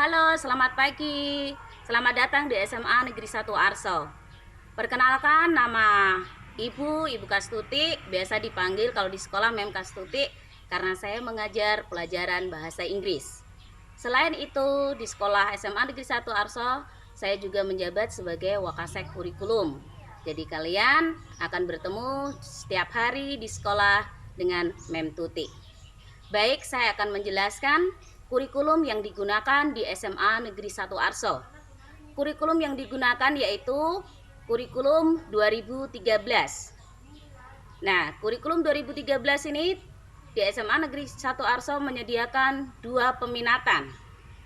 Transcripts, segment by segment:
Halo, selamat pagi. Selamat datang di SMA Negeri 1 Arso. Perkenalkan, nama Ibu Kastuti, biasa dipanggil kalau di sekolah Mem Kastuti karena saya mengajar pelajaran bahasa Inggris. Selain itu, di sekolah SMA Negeri 1 Arso, saya juga menjabat sebagai Wakasek Kurikulum. Jadi kalian akan bertemu setiap hari di sekolah dengan Mem Tuti. Baik, saya akan menjelaskan kurikulum yang digunakan di SMA Negeri 1 Arso. Kurikulum yang digunakan yaitu kurikulum 2013. Nah, kurikulum 2013 ini di SMA Negeri 1 Arso menyediakan dua peminatan.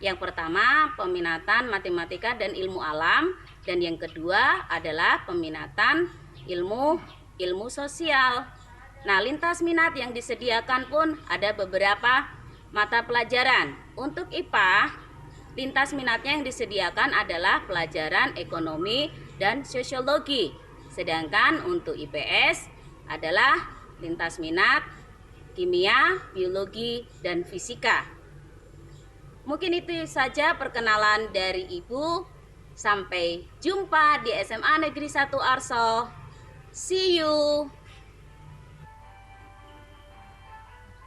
Yang pertama, peminatan matematika dan ilmu alam, dan yang kedua adalah peminatan ilmu sosial. Nah, lintas minat yang disediakan pun ada beberapa mata pelajaran. Untuk IPA, lintas minatnya yang disediakan adalah pelajaran ekonomi dan sosiologi. Sedangkan untuk IPS adalah lintas minat kimia, biologi, dan fisika. Mungkin itu saja perkenalan dari Ibu. Sampai jumpa di SMA Negeri 1 Arso. See you.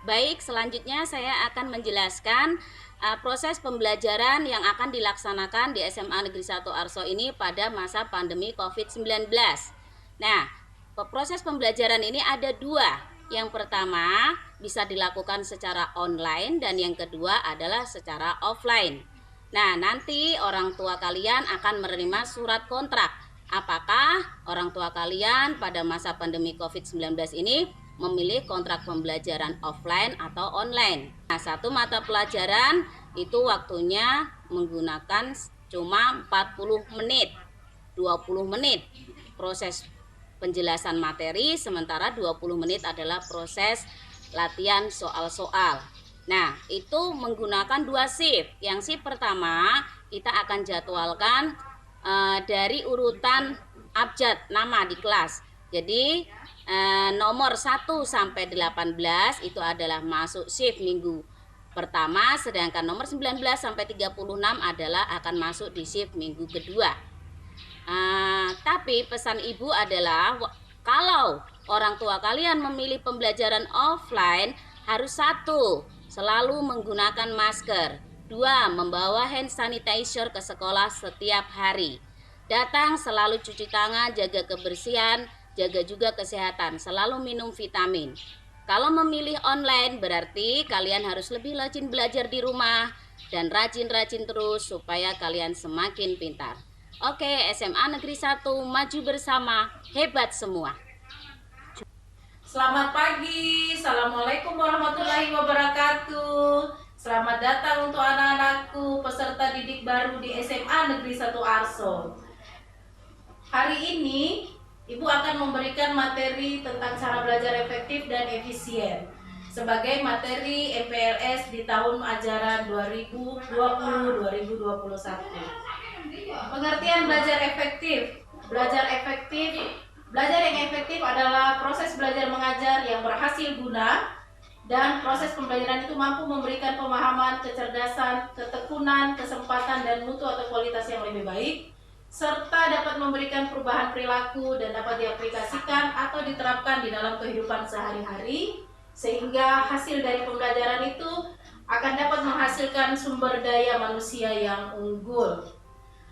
Baik, selanjutnya saya akan menjelaskan proses pembelajaran yang akan dilaksanakan di SMA Negeri 1 Arso ini pada masa pandemi COVID-19. Nah, proses pembelajaran ini ada dua. Yang pertama bisa dilakukan secara online dan yang kedua adalah secara offline. Nah, nanti orang tua kalian akan menerima surat kontrak. Apakah orang tua kalian pada masa pandemi COVID-19 ini memilih kontrak pembelajaran offline atau online. Nah, satu mata pelajaran itu waktunya menggunakan cuma 40 menit, 20 menit proses penjelasan materi, sementara 20 menit adalah proses latihan soal-soal. Nah, itu menggunakan dua shift. Yang shift pertama kita akan jadwalkan dari urutan abjad nama di kelas. Jadi nomor 1 sampai 18 itu adalah masuk shift minggu pertama, sedangkan nomor 19 sampai 36 adalah akan masuk di shift minggu kedua. Tapi pesan ibu adalah kalau orang tua kalian memilih pembelajaran offline, harus satu, selalu menggunakan masker. Dua, membawa hand sanitizer ke sekolah setiap hari. Datang selalu cuci tangan, jaga kebersihan, jaga juga kesehatan, selalu minum vitamin. Kalau memilih online berarti kalian harus lebih rajin belajar di rumah dan rajin-rajin terus supaya kalian semakin pintar. Oke, SMA Negeri 1 maju bersama, hebat semua. Selamat pagi, Assalamualaikum warahmatullahi wabarakatuh. Selamat datang untuk anak-anakku peserta didik baru di SMA Negeri 1 Arso. Hari ini Ibu akan memberikan materi tentang cara belajar efektif dan efisien sebagai materi MPLS di tahun ajaran 2020-2021. Pengertian belajar efektif. Belajar yang efektif adalah proses belajar mengajar yang berhasil guna dan proses pembelajaran itu mampu memberikan pemahaman, kecerdasan, ketekunan, kesempatan, dan mutu atau kualitas yang lebih baik, serta dapat memberikan perubahan perilaku dan dapat diaplikasikan atau diterapkan di dalam kehidupan sehari-hari, sehingga hasil dari pembelajaran itu akan dapat menghasilkan sumber daya manusia yang unggul.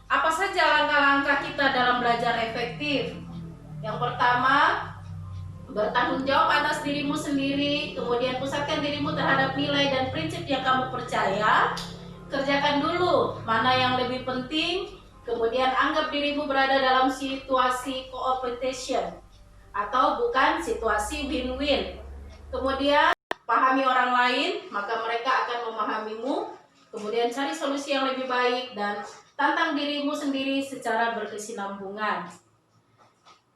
Apa saja langkah-langkah kita dalam belajar efektif? Yang pertama, bertanggung jawab atas dirimu sendiri, kemudian pusatkan dirimu terhadap nilai dan prinsip yang kamu percaya. Kerjakan dulu mana yang lebih penting, kemudian anggap dirimu berada dalam situasi competition atau bukan situasi win-win. Kemudian pahami orang lain, maka mereka akan memahamimu. Kemudian cari solusi yang lebih baik dan tantang dirimu sendiri secara berkesinambungan.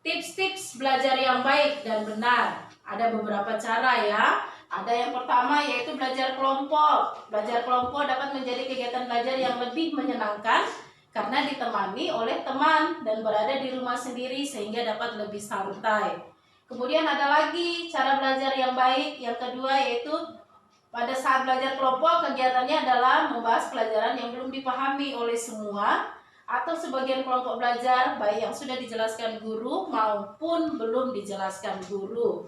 Tips-tips belajar yang baik dan benar. Ada beberapa cara ya. Ada yang pertama yaitu belajar kelompok. Belajar kelompok dapat menjadi kegiatan belajar yang lebih menyenangkan karena ditemani oleh teman dan berada di rumah sendiri sehingga dapat lebih santai. Kemudian ada lagi cara belajar yang baik. Yang kedua yaitu Pada saat belajar kelompok, kegiatannya adalah membahas pelajaran yang belum dipahami oleh semua atau sebagian kelompok belajar, baik yang sudah dijelaskan guru maupun belum dijelaskan guru.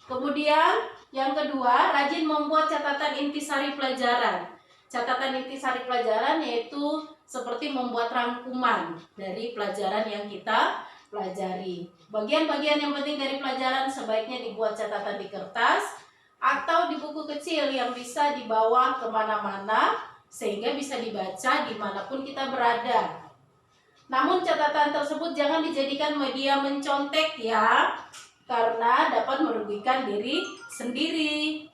Kemudian yang kedua, rajin membuat catatan intisari pelajaran. Catatan intisari pelajaran yaitu seperti membuat rangkuman dari pelajaran yang kita pelajari. Bagian-bagian yang penting dari pelajaran sebaiknya dibuat catatan di kertas atau di buku kecil yang bisa dibawa kemana-mana sehingga bisa dibaca dimanapun kita berada. Namun catatan tersebut jangan dijadikan media mencontek ya, karena dapat merugikan diri sendiri.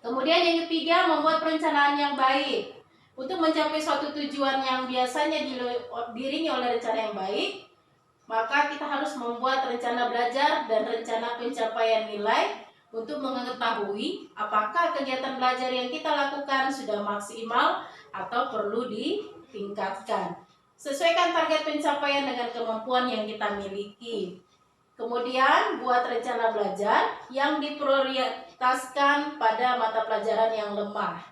Kemudian yang ketiga, membuat perencanaan yang baik. Untuk mencapai suatu tujuan yang biasanya diiringi oleh rencana yang baik, maka kita harus membuat rencana belajar dan rencana pencapaian nilai untuk mengetahui apakah kegiatan belajar yang kita lakukan sudah maksimal atau perlu ditingkatkan. Sesuaikan target pencapaian dengan kemampuan yang kita miliki. Kemudian buat rencana belajar yang diprioritaskan pada mata pelajaran yang lemah.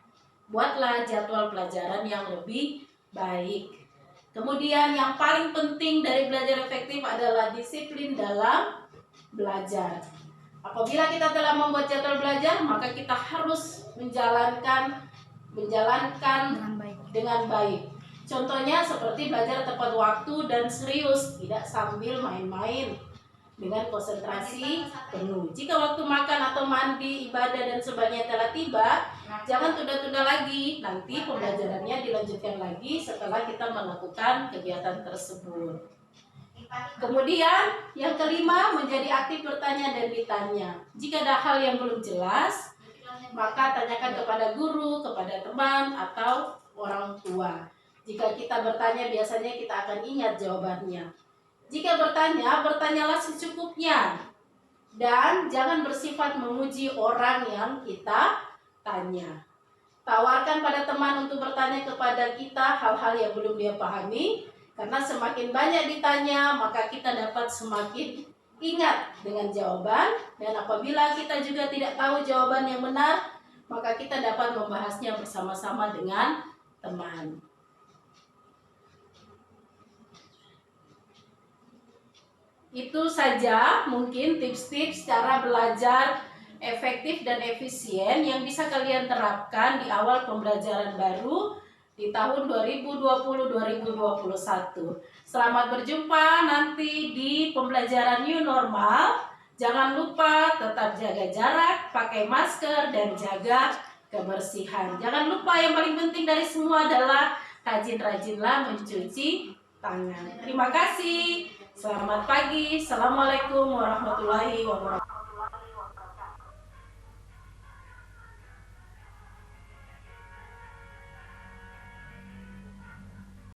Buatlah jadwal pelajaran yang lebih baik. Kemudian yang paling penting dari belajar efektif adalah disiplin dalam belajar. Apabila kita telah membuat jadwal belajar, maka kita harus menjalankan dengan baik. Contohnya seperti belajar tepat waktu dan serius, tidak sambil main-main, dengan konsentrasi penuh. Jika waktu makan atau mandi, ibadah dan sebagainya telah tiba, jangan tunda-tunda lagi. Nanti pembelajarannya dilanjutkan lagi setelah kita melakukan kegiatan tersebut. Kemudian yang kelima, menjadi aktif bertanya dan ditanya. Jika ada hal yang belum jelas, maka tanyakan kepada guru, kepada teman, atau orang tua. Jika kita bertanya, biasanya kita akan ingat jawabannya. Jika bertanya, bertanyalah secukupnya. Dan jangan bersifat memuji orang yang kita tanya. Tawarkan pada teman untuk bertanya kepada kita hal-hal yang belum dia pahami. Karena semakin banyak ditanya, maka kita dapat semakin ingat dengan jawaban. Dan apabila kita juga tidak tahu jawaban yang benar, maka kita dapat membahasnya bersama-sama dengan teman. Itu saja mungkin tips-tips cara belajar efektif dan efisien yang bisa kalian terapkan di awal pembelajaran baru di tahun 2020-2021. Selamat berjumpa nanti di pembelajaran new normal. Jangan lupa tetap jaga jarak, pakai masker, dan jaga kebersihan. Jangan lupa yang paling penting dari semua adalah rajin-rajinlah mencuci tangan. Terima kasih. Selamat pagi. Assalamualaikum warahmatullahi wabarakatuh.